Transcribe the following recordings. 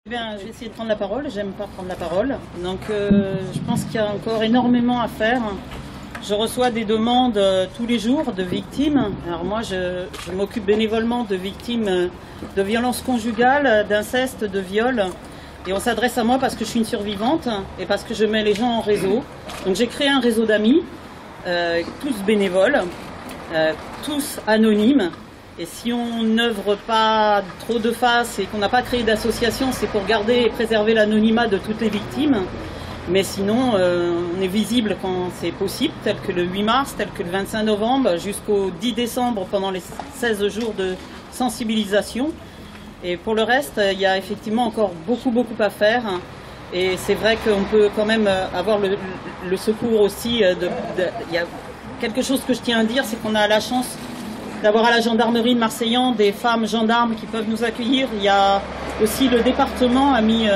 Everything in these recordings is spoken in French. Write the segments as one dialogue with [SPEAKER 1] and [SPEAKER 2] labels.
[SPEAKER 1] Eh bien, je vais essayer de prendre la parole, j'aime pas prendre la parole, donc je pense qu'il y a encore énormément à faire. Je reçois des demandes tous les jours de victimes. Alors moi, je m'occupe bénévolement de victimes de violences conjugales, d'inceste, de viol. Et on s'adresse à moi parce que je suis une survivante et parce que je mets les gens en réseau. Donc j'ai créé un réseau d'amis, tous bénévoles, tous anonymes. Et si on n'œuvre pas trop de face et qu'on n'a pas créé d'association, c'est pour garder et préserver l'anonymat de toutes les victimes. Mais sinon, on est visible quand c'est possible, tel que le 8 mars, tel que le 25 novembre, jusqu'au 10 décembre pendant les 16 jours de sensibilisation. Et pour le reste, il y a effectivement encore beaucoup à faire. Et c'est vrai qu'on peut quand même avoir le secours aussi. Il y a quelque chose que je tiens à dire, c'est qu'on a la chance d'avoir à la gendarmerie de Marseillan des femmes gendarmes qui peuvent nous accueillir. Il y a aussi le département a mis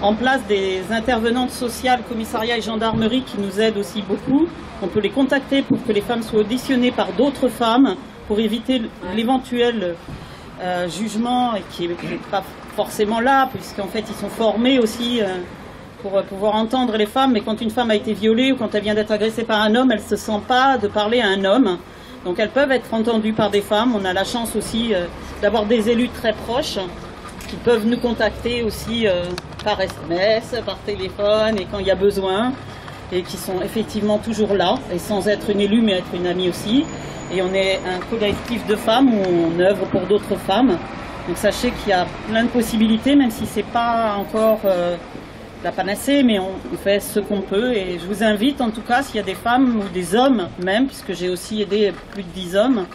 [SPEAKER 1] en place des intervenantes sociales, commissariat et gendarmerie qui nous aident aussi beaucoup. On peut les contacter pour que les femmes soient auditionnées par d'autres femmes pour éviter l'éventuel jugement qui n'est pas forcément là, puisqu'en fait ils sont formés aussi pour pouvoir entendre les femmes. Mais quand une femme a été violée ou quand elle vient d'être agressée par un homme, elle ne se sent pas de parler à un homme. Donc elles peuvent être entendues par des femmes. On a la chance aussi d'avoir des élus très proches qui peuvent nous contacter aussi par SMS, par téléphone et quand il y a besoin, et qui sont effectivement toujours là, et sans être une élue mais être une amie aussi. Et on est un collectif de femmes où on œuvre pour d'autres femmes. Donc sachez qu'il y a plein de possibilités, même si c'est pas encore la panacée, mais on fait ce qu'on peut. Et je vous invite en tout cas, s'il y a des femmes ou des hommes même, puisque j'ai aussi aidé plus de 10 hommes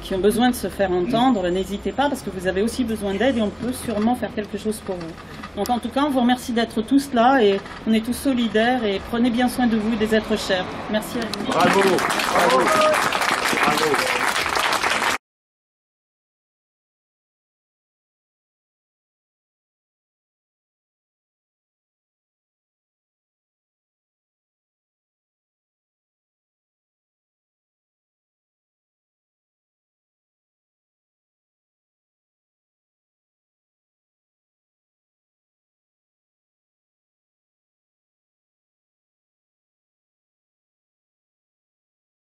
[SPEAKER 1] qui ont besoin de se faire entendre, n'hésitez pas parce que vous avez aussi besoin d'aide et on peut sûrement faire quelque chose pour vous. Donc en tout cas, on vous remercie d'être tous là et on est tous solidaires et prenez bien soin de vous et des êtres chers. Merci à vous.
[SPEAKER 2] Bravo, bravo, bravo.